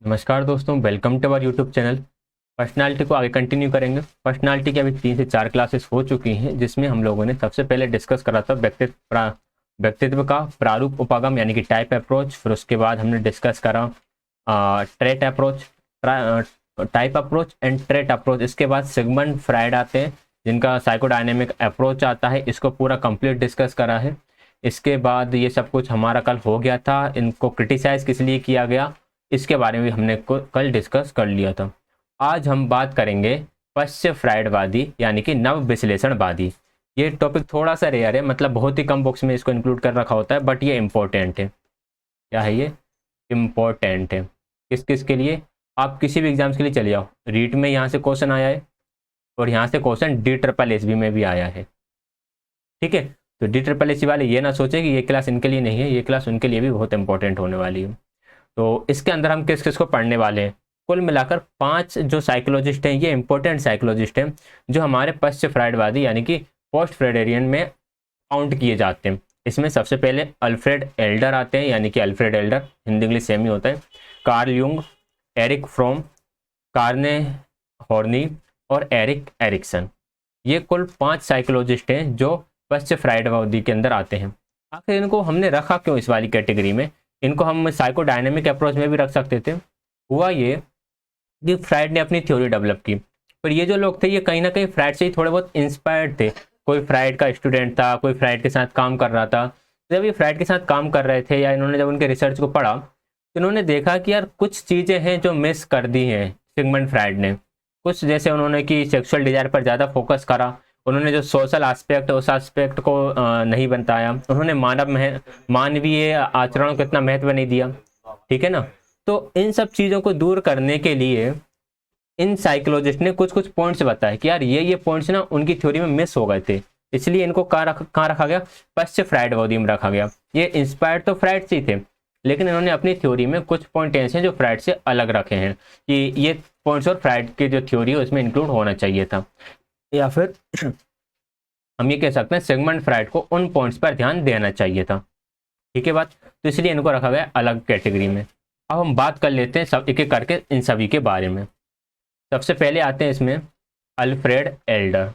नमस्कार दोस्तों, welcome to our YouTube channel. Personality को आगे कंटिन्यू करेंगे। पर्सनालिटी की अभी 3 से 4 क्लासेस हो चुकी हैं, जिसमें हम लोगों ने सबसे पहले डिस्कस करा था व्यक्तित्व का प्रारूप उपागम यानी कि टाइप अप्रोच। फिर उसके बाद हमने डिस्कस करा trait approach, type approach and trait approach. इसके बाद सिगमंड फ्राइड आते हैं, जिनका साइकोडायनेमिक अप्रोच आता है। इसको पूरा कंप्लीट डिस्कस करा है। इसके बाद ये सब कुछ हमारा कल हो गया था। इनको क्रिटिसाइज किस लिए किया गया, इसके बारे में भी हमने कल डिस्कस कर लिया था। आज हम बात करेंगे पश्च फ्राइडवादी यानी कि नव विश्लेषणवादी। ये टॉपिक थोड़ा सा रेयर है, मतलब बहुत ही कम बुक्स में इसको इंक्लूड कर रखा होता है, बट ये इम्पोर्टेंट है। क्या है ये? इम्पोर्टेंट है। किस किस के लिए? आप किसी भी एग्जाम्स के लिए चले जाओ, रीट में यहाँ से क्वेश्चन आया है और यहाँ से क्वेश्चन DSSB में भी आया है। ठीक है, तो DSSB वाले ये ना सोचे कि ये क्लास इनके लिए नहीं है, ये क्लास उनके लिए भी बहुत इंपॉर्टेंट होने वाली है। तो इसके अंदर हम किस किस को पढ़ने वाले हैं? कुल मिलाकर 5 जो साइकोलॉजिस्ट हैं, ये इंपॉर्टेंट साइकोलॉजिस्ट हैं, जो हमारे पश्च फ्राइडवादी यानी कि पोस्ट फ्राइडेरियन में काउंट किए जाते हैं। इसमें सबसे पहले अल्फ्रेड एल्डर आते हैं, यानी कि Alfred Adler, Hindi English same ही होता है। Carl Jung, Erich Fromm, Karen Horney और एरिक एरिक्सन। ये कुल 5 साइकोलॉजिस्ट हैं जो पश्च फ्राइडवादी के अंदर आते हैं। आखिर इनको हमने रखा क्यों इस वाली कैटेगरी में? इनको हम साइकोडायनेमिक अप्रोच में भी रख सकते थे। हुआ ये कि फ्राइड ने अपनी थ्योरी डेवलप की, पर ये जो लोग थे ये कहीं ना कहीं फ्राइड से ही थोड़े बहुत इंस्पायर्ड थे। कोई फ्राइड का स्टूडेंट था, कोई फ्राइड के साथ काम कर रहा था। जब ये फ्राइड के साथ काम कर रहे थे या इन्होंने जब उनके रिसर्च को पढ़ा, तो इन्होंने देखा कि यार कुछ चीज़ें हैं जो मिस कर दी हैं सिगमंड फ्राइड ने। कुछ जैसे उन्होंने कि सेक्सुअल डिजायर पर ज़्यादा फोकस करा, उन्होंने जो सोशल एस्पेक्ट उस एस्पेक्ट को नहीं बताया, उन्होंने मानवीय आचरण को इतना महत्व नहीं दिया। ठीक है ना? तो इन सब चीज़ों को दूर करने के लिए इन साइकोलॉजिस्ट ने कुछ कुछ पॉइंट्स बताए कि यार ये पॉइंट्स ना उनकी थ्योरी में मिस हो गए थे, इसलिए इनको कहाँ रखा गया? पश्च फ्राइडवादी में रखा गया। ये इंस्पायर्ड तो फ्राइड से ही थे, लेकिन इन्होंने अपनी थ्योरी में कुछ पॉइंट ऐसे हैं जो फ्राइड से अलग रखे हैं कि ये पॉइंट्स और फ्राइड की जो थ्योरी है उसमें इंक्लूड होना चाहिए था। या फिर हम ये कह सकते हैं सिगमंड फ्राइड को उन पॉइंट्स पर ध्यान देना चाहिए था। ठीक है बात? तो इसलिए इनको रखा गया अलग कैटेगरी में। अब हम बात कर लेते हैं सब एक एक करके इन सभी के बारे में। सबसे पहले आते हैं इसमें अल्फ्रेड एल्डर।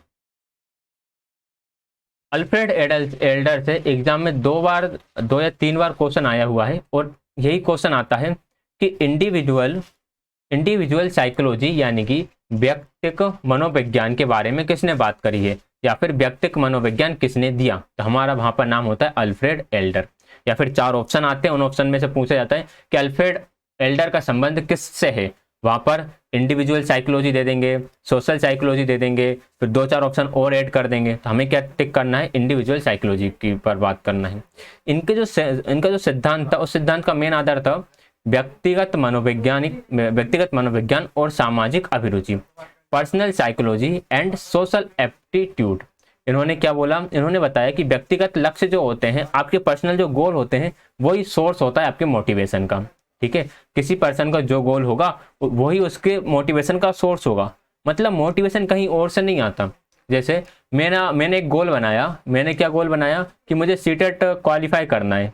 अल्फ्रेड एल्डर से एग्जाम में 2 या 3 बार क्वेश्चन आया हुआ है, और यही क्वेश्चन आता है कि इंडिविजुअल साइकोलॉजी यानी कि व्यक्तिक मनोविज्ञान के बारे में किसने बात करी है, या फिर व्यक्तिक मनोविज्ञान किसने दिया? तो हमारा वहां पर नाम होता है अल्फ्रेड एल्डर। या फिर 4 ऑप्शन आते हैं, उन ऑप्शन में से पूछा जाता है कि अल्फ्रेड एल्डर का संबंध किससे है। वहां पर इंडिविजुअल साइकोलॉजी दे देंगे, सोशल साइकोलॉजी दे देंगे, फिर 2-4 ऑप्शन और ऐड कर देंगे। तो हमें क्या टिक करना है? इंडिविजुअल साइकोलॉजी की पर बात करना है। इनका जो सिद्धांत था, उस सिद्धांत का मेन आधार था व्यक्तिगत मनोविज्ञान और सामाजिक अभिरुचि, personal psychology and social aptitude. इन्होंने क्या बोला? इन्होंने बताया कि व्यक्तिगत लक्ष्य जो होते हैं, आपके पर्सनल जो गोल होते हैं, वही सोर्स होता है आपके मोटिवेशन का। ठीक है, किसी पर्सन का जो गोल होगा वही उसके मोटिवेशन का सोर्स होगा। मतलब मोटिवेशन कहीं और से नहीं आता। जैसे मैंने एक गोल बनाया, मैंने क्या गोल बनाया कि मुझे सीटेट क्वालिफाई करना है,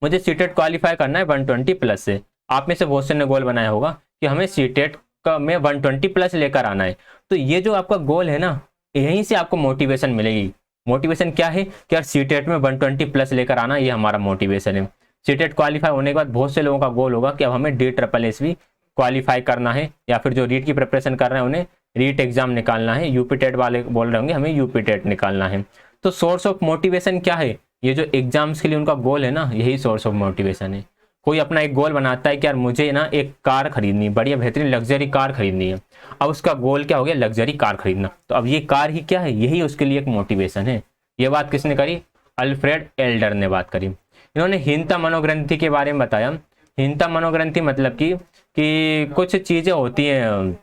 मुझे सीटेट क्वालिफाई करना है 120 प्लस से। आप में से बहुत से ने गोल बनाया होगा कि हमें सीटेट का में 120 प्लस लेकर आना है। तो ये जो आपका गोल है ना, यहीं से आपको मोटिवेशन मिलेगी। मोटिवेशन क्या है कि यार सीटेट में 120 प्लस लेकर आना, ये हमारा मोटिवेशन है। सीटेट क्वालिफाई होने के बाद बहुत से लोगों का गोल होगा कि अब हमें DSSB क्वालिफाई करना है, या फिर जो रीट की प्रिपरेशन कर रहे हैं उन्हें रीट एग्जाम निकालना है। यूपी टेट वाले बोल रहे होंगे हमें यूपी टेट निकालना है। तो सोर्स ऑफ मोटिवेशन क्या है? ये जो एग्जाम्स के लिए उनका गोल है ना, यही सोर्स ऑफ मोटिवेशन है। कोई अपना एक गोल बनाता है कि यार मुझे ना एक कार खरीदनी है, बढ़िया बेहतरीन लग्जरी कार खरीदनी है। अब उसका गोल क्या हो गया? लग्जरी कार खरीदना। तो अब ये कार ही क्या है? यही उसके लिए एक मोटिवेशन है। ये बात किसने करी? अल्फ्रेड एल्डर ने बात करी। इन्होंने हीनता मनोग्रंथि के बारे में बताया। हीनता मनोग्रंथि मतलब कि कुछ चीजें होती हैं,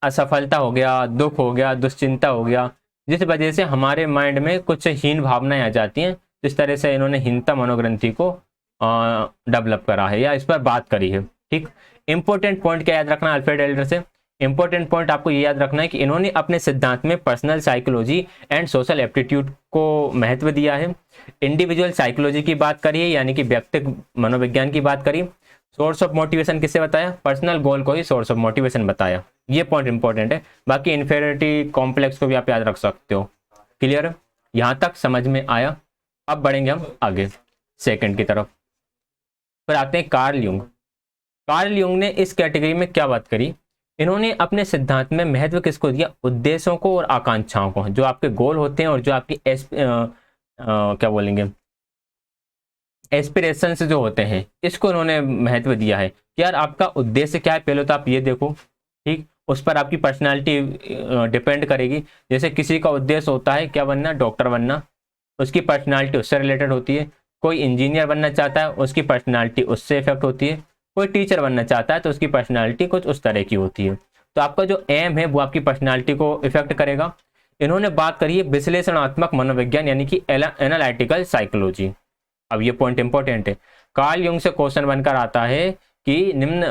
असफलता हो गया, दुख हो गया, दुश्चिंता हो गया, जिस वजह से हमारे माइंड में कुछ हीन भावनाएं आ जाती हैं। इस तरह से इन्होंने हीनता मनोग्रंथि को डेवलप करा है या इस पर बात करी है। ठीक, इंपॉर्टेंट पॉइंट क्या याद रखना अल्फ्रेड एल्डर से? इंपॉर्टेंट पॉइंट आपको ये याद रखना है कि इन्होंने अपने सिद्धांत में personal psychology and social aptitude को महत्व दिया है। इंडिविजुअल साइकोलॉजी की बात करी है, यानी कि व्यक्तिगत मनोविज्ञान की बात करी। सोर्स ऑफ मोटिवेशन किससे बताया? पर्सनल गोल को ही सोर्स ऑफ मोटिवेशन बताया। ये पॉइंट इंपॉर्टेंट है। बाकी इन्फीरियरिटी कॉम्प्लेक्स को भी आप याद रख सकते हो। क्लियर? यहां तक समझ में आया? अब बढ़ेंगे हम आगे सेकंड की तरफ। फिर आते हैं कार्ल यूंग। कार्ल यूंग ने इस कैटेगरी में क्या बात करी? इन्होंने अपने सिद्धांत में महत्व किसको दिया? उद्देश्यों को और आकांक्षाओं को। जो आपके गोल होते हैं और जो आपकी क्या बोलेंगे, एस्पिरेशंस जो होते हैं, इसको उन्होंने महत्व दिया है कि यार आपका उद्देश्य क्या है, पहले तो आप ये देखो। ठीक, उस पर आपकी पर्सनालिटी डिपेंड करेगी। जैसे किसी का उद्देश्य होता है क्या बनना? डॉक्टर बनना, उसकी पर्सनालिटी उससे रिलेटेड होती है। कोई इंजीनियर बनना चाहता है, उसकी पर्सनालिटी उससे इफेक्ट होती है। कोई टीचर बनना चाहता है तो उसकी पर्सनालिटी कुछ उस तरह की होती है। तो आपका जो एम है वो आपकी पर्सनालिटी को इफेक्ट करेगा। इन्होंने बात करी है विश्लेषणात्मक मनोविज्ञान यानी कि एनालिटिकल साइकोलॉजी। अब ये पॉइंट इंपॉर्टेंट है। कार्ल यूंग से क्वेश्चन बनकर आता है कि निम्न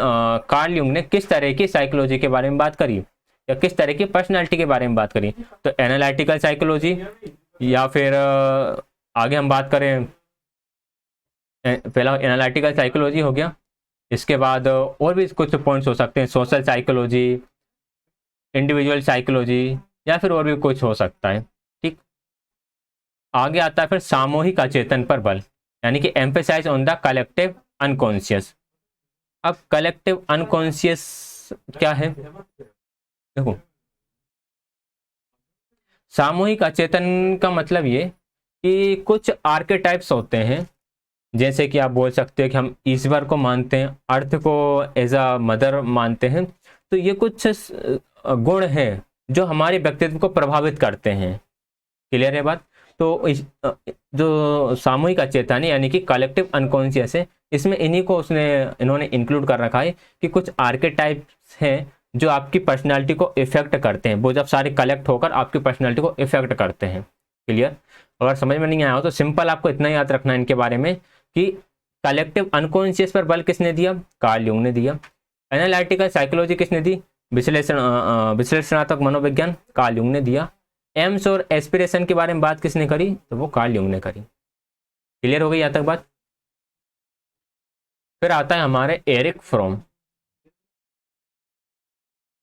कार्ल यूंग ने किस तरह की साइकोलॉजी के बारे में बात करी या किस तरह की पर्सनालिटी के बारे में बात करी? तो एनालिटिकल साइकोलॉजी, या फिर आगे हम बात करें, पहला एनालिटिकल साइकोलॉजी हो गया। इसके बाद और भी कुछ पॉइंट्स हो सकते हैं, सोशल साइकोलॉजी, इंडिविजुअल साइकोलॉजी, या फिर और भी कुछ हो सकता है। ठीक, आगे आता है फिर सामूहिक अचेतन पर बल, यानी कि emphasize on the collective unconscious. अब कलेक्टिव अनकॉन्शियस क्या है? देखो, सामूहिक अचेतन का मतलब ये कि कुछ आर्केटाइप्स होते हैं, जैसे कि आप बोल सकते हो कि हम ईश्वर को मानते हैं, अर्थ को एज अ मदर मानते हैं। तो ये कुछ गुण हैं जो हमारे व्यक्तित्व को प्रभावित करते हैं। क्लियर है बात? तो जो सामूहिक अचेतन है यानी कि कलेक्टिव अनकॉन्शियस है, इसमें इन्होंने इंक्लूड कर रखा है कि कुछ आर्केटाइप्स हैं जो आपकी पर्सनालिटी को इफेक्ट करते हैं। वो जब सारे कलेक्ट होकर आपकी पर्सनालिटी को इफेक्ट करते हैं। क्लियर? अगर समझ में नहीं आया हो तो सिंपल आपको इतना याद रखना है इनके बारे में कि कलेक्टिव अनकॉन्शियस पर बल किसने दिया? कार्ल यूंग ने दिया। एनालिटिकल साइकोलॉजी किसने दी? विश्लेषणात्मक मनोविज्ञान कार्ल यूंग ने दिया। एम्स और एस्पिरेशन के बारे में बात किसने करी? तो वो कार्ल यूंग ने करी। क्लियर हो गई यहां तक बात? फिर आता है हमारे एरिक फ्रॉम।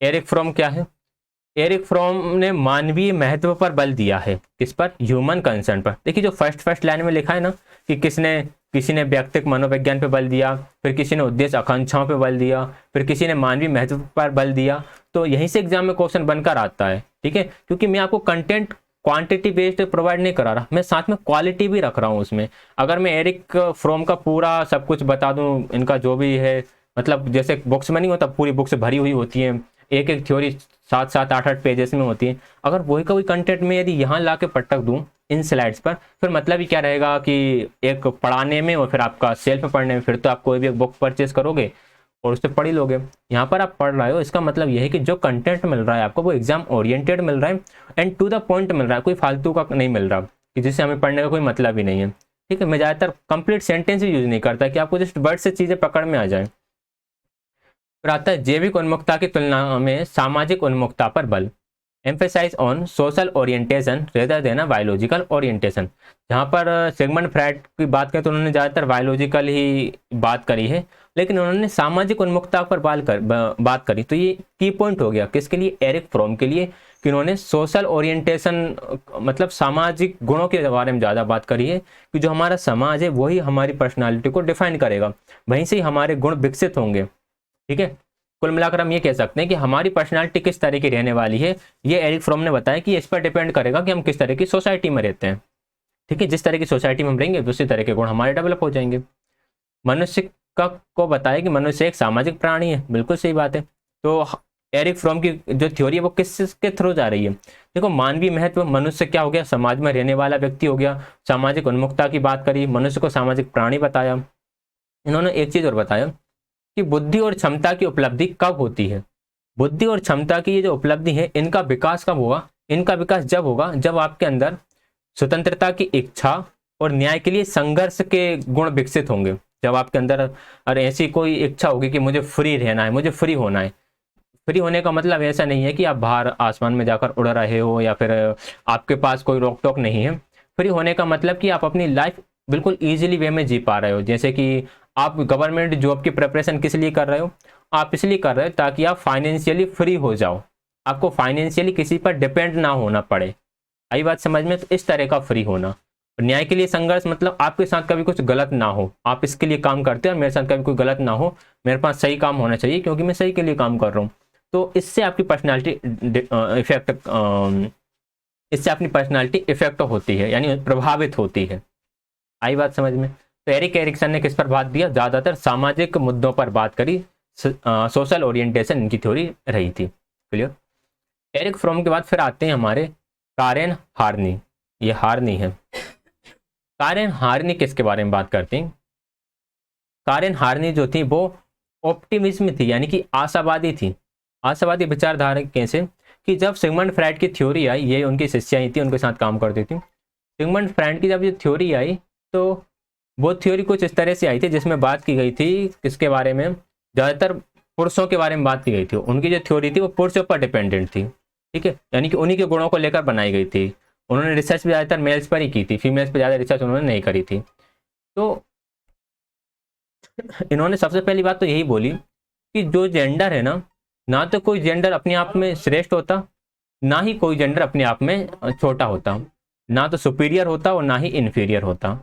एरिक फ्रॉम क्या है? एरिक फ्रॉम ने मानवीय महत्व पर बल दिया है। किस पर? ह्यूमन कंसर्न पर। देखिए जो फर्स्ट लाइन में लिखा है ना कि किसी ने व्यक्तिगत मनोविज्ञान पर बल दिया, फिर किसी ने उद्देश्य आकांक्षाओं पर बल दिया, फिर किसी ने मानवीय महत्व पर बल दिया। तो यहीं से एग्जाम में क्वेश्चन बनकर आता है। ठीक है, क्योंकि मैं आपको कंटेंट क्वांटिटी बेस्ड प्रोवाइड नहीं करा रहा, मैं साथ में क्वालिटी भी रख रहा हूँ उसमें। अगर मैं एरिक फ्रॉम का पूरा सब कुछ बता दूं, इनका जो भी है, मतलब जैसे बुक्स में नहीं होता, पूरी बुक्स भरी हुई होती है, एक एक थ्योरी 7-8 पेजेस में होती है। अगर वही का वही कंटेंट में यदि यहाँ ला के पटक दूँ इन स्लाइड्स पर, फिर मतलब ही क्या रहेगा कि एक पढ़ाने में और फिर आपका सेल्फ पढ़ने में, फिर तो आप कोई भी एक बुक परचेज करोगे और उससे पढ़ ही लोगे। यहाँ पर आप पढ़ रहे हो, इसका मतलब यह है कि जो कंटेंट मिल रहा है आपको वो एग्जाम ओरिएंटेड मिल रहा है एंड टू द पॉइंट मिल रहा है, कोई फालतू का नहीं मिल रहा कि जिससे हमें पढ़ने का कोई मतलब ही नहीं है। ठीक है, मैं ज़्यादातर कंप्लीट सेंटेंस भी यूज नहीं करता कि आपको जस्ट वर्ड से चीज़ें पकड़ में आ जाए। फिर आता है जैविक उन्मुखता की तुलना में सामाजिक उन्मुखता पर बल, emphasize on social orientation rather than biological orientation. जहाँ पर सिगमंड फ्राइड की बात करें तो उन्होंने ज़्यादातर बायोलॉजिकल ही बात करी है, लेकिन उन्होंने सामाजिक उन्मुखता पर बात करी। तो ये की पॉइंट हो गया किसके लिए? एरिक फ्रॉम के लिए, कि उन्होंने सोशल ओरिएंटेशन मतलब सामाजिक गुणों के बारे में ज़्यादा बात करी है कि जो हमारा समाज है वही हमारी पर्सनालिटी को डिफाइन करेगा, वहीं से ही हमारे गुण विकसित होंगे। ठीक है, कुल मिलाकर हम ये कह सकते हैं कि हमारी पर्सनालिटी किस तरह की रहने वाली है, ये एरिक फ्रॉम ने बताया कि इस पर डिपेंड करेगा कि हम किस तरह की सोसाइटी में रहते हैं। ठीक है, जिस तरह की सोसाइटी में हम रहेंगे उसी तरह के गुण हमारे डेवलप हो जाएंगे। मनुष्य का को बताया कि मनुष्य एक सामाजिक प्राणी है, बिल्कुल सही बात है। तो एरिक फ्रॉम की जो थ्योरी है वो किसके थ्रू जा रही है? देखो, मानवीय महत्व, मनुष्य क्या हो गया? समाज में रहने वाला व्यक्ति हो गया। सामाजिक उन्मुखता की बात करी, मनुष्य को सामाजिक प्राणी बताया। इन्होंने एक चीज और बताया कि बुद्धि और क्षमता की उपलब्धि कब होती है? बुद्धि और क्षमता की ये जो उपलब्धि है, इनका विकास कब होगा? इनका विकास जब होगा जब आपके अंदर स्वतंत्रता की इच्छा और न्याय के लिए संघर्ष के गुण विकसित होंगे। जब आपके अंदर ऐसी कोई इच्छा होगी कि मुझे फ्री रहना है, मुझे फ्री होना है। फ्री होने का मतलब ऐसा नहीं है कि आप बाहर आसमान में जाकर उड़ रहे हो या फिर आपके पास कोई रोक टोक नहीं है। फ्री होने का मतलब कि आप अपनी लाइफ बिल्कुल ईजिली वे में जी पा रहे हो। जैसे कि आप गवर्नमेंट जॉब की प्रिपरेशन किस लिए कर रहे हो? आप इसलिए कर रहे हो ताकि आप फाइनेंशियली फ्री हो जाओ, आपको फाइनेंशियली किसी पर डिपेंड ना होना पड़े। आई बात समझ में? तो इस तरह का फ्री होना। न्याय के लिए संघर्ष मतलब आपके साथ कभी कुछ गलत ना हो, आप इसके लिए काम करते हो और मेरे साथ कभी कोई गलत ना हो, मेरे पास सही काम होना चाहिए क्योंकि मैं सही के लिए काम कर रहा हूँ। तो इससे आपकी पर्सनालिटी इफेक्ट इससे अपनी पर्सनालिटी इफेक्ट होती है, यानी प्रभावित होती है। आई बात समझ में? तो एरिक एरिक्सन ने किस पर बात दिया? ज्यादातर सामाजिक मुद्दों पर बात करी। सोशल ओरिएंटेशन इनकी थ्योरी रही थी। क्लियर? एरिक फ्रोम के बाद फिर आते हैं हमारे कारेन हार्नी। ये हार्नी है। कारेन हार्नी किसके बारे में बात करती हैं? कारेन हार्नी जो थी वो ऑप्टिमिज्म थी, यानी कि आशावादी थी। आशावादी विचारधारा कैसे? कि जब सिगमंड फ्राइड की थ्योरी आई, ये उनकी शिष्याएं थी, उनके साथ काम करती थी। सिगमंड फ्राइड की जब ये थ्योरी आई तो वो थ्योरी कुछ इस तरह से आई थी जिसमें बात की गई थी किसके बारे में? ज़्यादातर पुरुषों के बारे में बात की गई थी। उनकी जो थ्योरी थी वो पुरुषों पर डिपेंडेंट थी, ठीक है, यानी कि उन्हीं के गुणों को लेकर बनाई गई थी। उन्होंने रिसर्च भी ज़्यादातर मेल्स पर ही की थी, फीमेल्स पर ज़्यादा रिसर्च उन्होंने नहीं करी थी। तो इन्होंने सबसे पहली बात तो यही बोली कि जो जेंडर है ना तो कोई जेंडर अपने आप में श्रेष्ठ होता, ना ही कोई जेंडर अपने आप में छोटा होता, ना तो सुपीरियर होता और ना ही इन्फीरियर होता।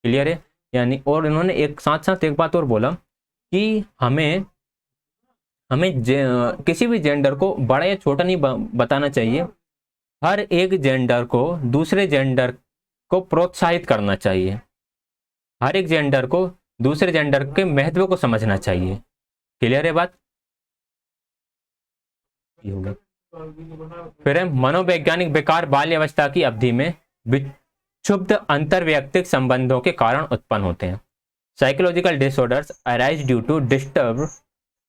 क्लियर है? यानी और इन्होंने एक साथ साथ एक बात और बोला कि हमें हमें किसी भी जेंडर को बड़ा या छोटा नहीं बताना चाहिए। हर एक जेंडर को दूसरे जेंडर को प्रोत्साहित करना चाहिए। हर एक जेंडर को दूसरे जेंडर के महत्व को समझना चाहिए। क्लियर है बात? ये होगा। फिर है मनोवैज्ञानिक विकार बाल्य अवस्था की अवधि में विक्षुब्ध अंतरवैयक्तिक संबंधों के कारण उत्पन्न होते हैं। Psychological disorders arise due to disturb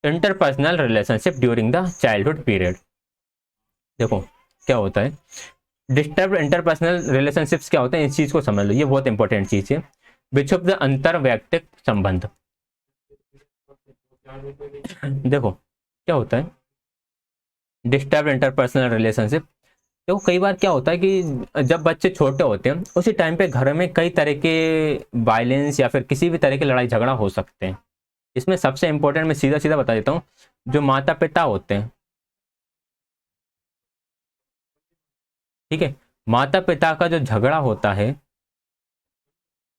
interpersonal relationship during the childhood period. देखो क्या होता है डिस्टर्ब इंटरपर्सनल रिलेशनशिप्स, क्या होते हैं इस चीज को समझ लो, ये बहुत इंपॉर्टेंट चीज है। विक्षुब्ध अंतरवैयक्तिक संबंध। देखो क्या होता है डिस्टर्ब इंटरपर्सनल रिलेशनशिप। देखो कई बार क्या होता है कि जब बच्चे छोटे होते हैं उसी टाइम पे घर में कई तरह के वायलेंस या फिर किसी भी तरह के लड़ाई झगड़ा हो सकते हैं। इसमें सबसे इंपॉर्टेंट मैं सीधा सीधा बता देता हूँ, जो माता पिता होते हैं, ठीक है, माता पिता का जो झगड़ा होता है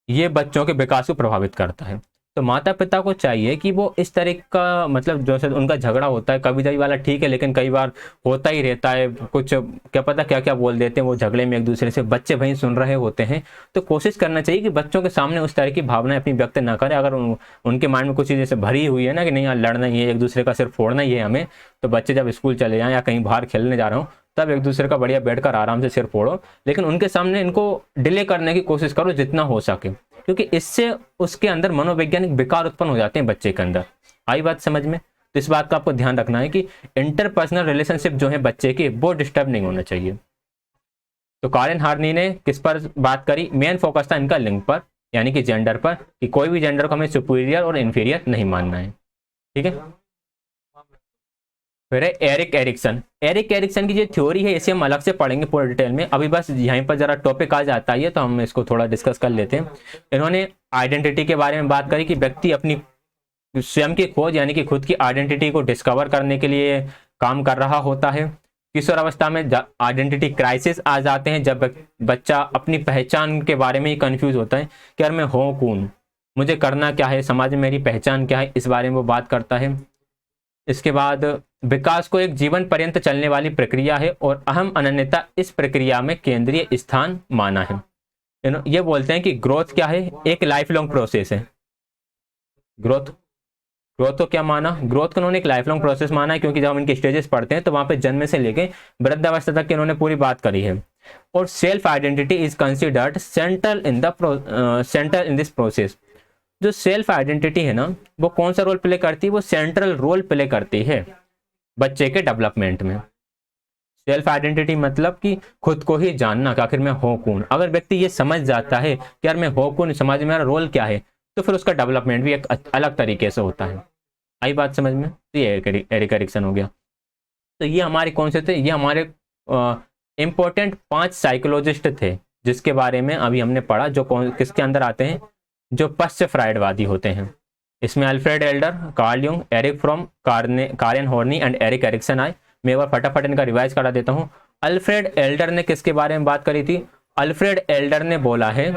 ये बच्चों के विकास को प्रभावित करता है। तो माता पिता को चाहिए कि वो इस तरह का मतलब जो से उनका झगड़ा होता है कभी कभी वाला ठीक है, लेकिन कई बार होता ही रहता है, कुछ क्या पता क्या क्या बोल देते हैं वो झगड़े में एक दूसरे से, बच्चे वहीं सुन रहे होते हैं। तो कोशिश करना चाहिए कि बच्चों के सामने उस तरह की भावनाएं अपनी व्यक्त ना करें। अगर उनके माइंड में कुछ चीज़ जैसे भरी हुई है ना कि नहीं यार लड़ना ही है, एक दूसरे का सिर फोड़ना ही है हमें, तो बच्चे जब स्कूल चले जाएं या कहीं बाहर खेलने जा रहे हो तब एक दूसरे का बढ़िया बैठकर आराम से सिर फोड़ो, लेकिन उनके सामने इनको डिले करने की कोशिश करो जितना हो सके, क्योंकि इससे उसके अंदर मनोवैज्ञानिक विकार उत्पन्न हो जाते हैं बच्चे के अंदर। आई बात समझ में? तो इस बात का आपको ध्यान रखना है कि इंटरपर्सनल रिलेशनशिप जो है बच्चे की वो डिस्टर्ब नहीं होना चाहिए। तो कारेन हार्नी ने किस पर बात करी? मेन फोकस था इनका लिंग पर, यानी कि जेंडर पर, कि कोई भी जेंडर को हमें सुपीरियर और इंफीरियर नहीं मानना है। ठीक है, फिर है एरिक एरिक्सन। एरिक एरिक्सन की जो थ्योरी है इसे हम अलग से पढ़ेंगे पूरे डिटेल में, अभी बस यहीं पर जरा टॉपिक आ जाता है तो हम इसको थोड़ा डिस्कस कर लेते हैं। इन्होंने आइडेंटिटी के बारे में बात करी कि व्यक्ति अपनी स्वयं की खोज यानी कि खुद की आइडेंटिटी को डिस्कवर करने के लिए काम कर रहा होता है। किशोर अवस्था में आइडेंटिटी क्राइसिस आ जाते हैं जब बच्चा अपनी पहचान के बारे में ही कंफ्यूज होता है कि यार मैं हूँ कौन, मुझे करना क्या है, समाज में मेरी पहचान क्या है, इस बारे में वो बात करता है। इसके बाद विकास को एक जीवन पर्यंत चलने वाली प्रक्रिया है और अहम अनन्यता इस प्रक्रिया में केंद्रीय स्थान माना है। ये बोलते हैं कि ग्रोथ क्या है? एक लाइफ लॉन्ग प्रोसेस है। ग्रोथ ग्रोथ को क्या माना? ग्रोथ को उन्होंने एक लाइफ लॉन्ग प्रोसेस माना है, क्योंकि जब हम इनके स्टेजेस पढ़ते हैं तो वहां पे जन्म से लेके वृद्धावस्था तक की उन्होंने पूरी बात करी है। और self identity is considered central in this process. जो सेल्फ आइडेंटिटी है ना वो कौन सा रोल प्ले करती है? वो सेंट्रल रोल प्ले करती है बच्चे के डेवलपमेंट में। सेल्फ आइडेंटिटी मतलब कि खुद को ही जानना कि आखिर मैं हूँ कौन। अगर व्यक्ति ये समझ जाता है कि यार मैं हूँ कौन, समाज में मेरा रोल क्या है, तो फिर उसका डेवलपमेंट भी एक अलग तरीके से होता है। आई बात समझ में? तो ये एरिक एरिक्सन हो गया। तो ये हमारे कौन से थे? ये हमारे इंपॉर्टेंट 5 साइकोलॉजिस्ट थे जिसके बारे में अभी हमने पढ़ा, जो किसके अंदर आते हैं? जो पश्च फ्राइडवादी होते हैं। इसमें Alfred Adler, Carl Jung, Erich Fromm, Karen Horney and Erik Erikson आए। मैं एक बार फटाफट इनका रिवाइज करा देता हूँ। अल्फ्रेड एल्डर ने किसके बारे में बात करी थी? अल्फ्रेड एल्डर ने बोला है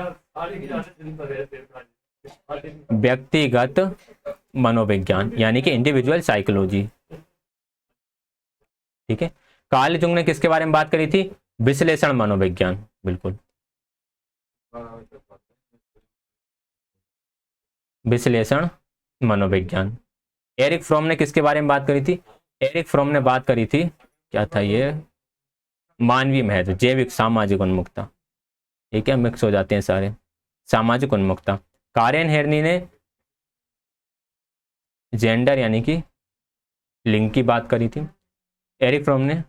व्यक्तिगत मनोविज्ञान, यानी कि इंडिविजुअल साइकोलॉजी। ठीक है। कार्ल युंग ने किसके बारे में बात करी थी? विश्लेषण मनोविज्ञान। बिल्कुल, विश्लेषण मनोविज्ञान। एरिक फ्रॉम ने किसके बारे में बात करी थी? एरिक फ्रॉम ने बात करी थी, क्या था ये, मानवीय महत्व, जैविक सामाजिक उन्मुखता। ठीक है, मिक्स हो जाते हैं सारे, सामाजिक उन्मुखता। कारेन हेरनी ने जेंडर यानी कि लिंग की बात करी थी। एरिक फ्रॉम ने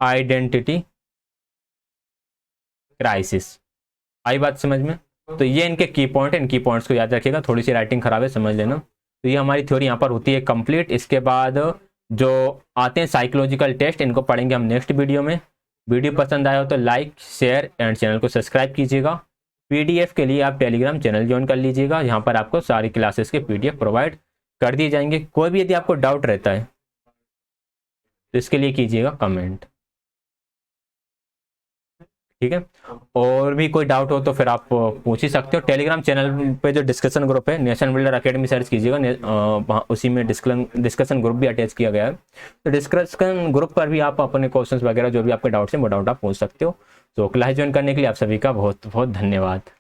आइडेंटिटी क्राइसिस। आई बात समझ में? तो ये इनके की पॉइंट है, इन की पॉइंट्स को याद रखिएगा। थोड़ी सी राइटिंग खराब है, समझ लेना। तो ये हमारी थ्योरी यहाँ पर होती है कंप्लीट। इसके बाद जो आते हैं साइकोलॉजिकल टेस्ट, इनको पढ़ेंगे हम नेक्स्ट वीडियो में। वीडियो पसंद आया हो तो लाइक, शेयर एंड चैनल को सब्सक्राइब कीजिएगा। पीडीएफ के लिए आप टेलीग्राम चैनल ज्वाइन कर लीजिएगा, यहाँ पर आपको सारी क्लासेस के पीडीएफ प्रोवाइड कर दिए जाएंगे। कोई भी यदि आपको डाउट रहता है तो इसके लिए कीजिएगा कमेंट। ठीक है, और भी कोई डाउट हो तो फिर आप पूछ ही सकते हो। टेलीग्राम चैनल पे जो डिस्कशन ग्रुप है, नेशन बिल्डर एकेडमी सर्च कीजिएगा, उसी में डिस्कशन ग्रुप भी अटैच किया गया है। तो डिस्कशन ग्रुप पर भी आप अपने क्वेश्चंस वगैरह जो भी आपके डाउट्स हैं वो डाउट आप पूछ सकते हो। तो क्लास ज्वाइन करने के लिए आप सभी का बहुत बहुत धन्यवाद।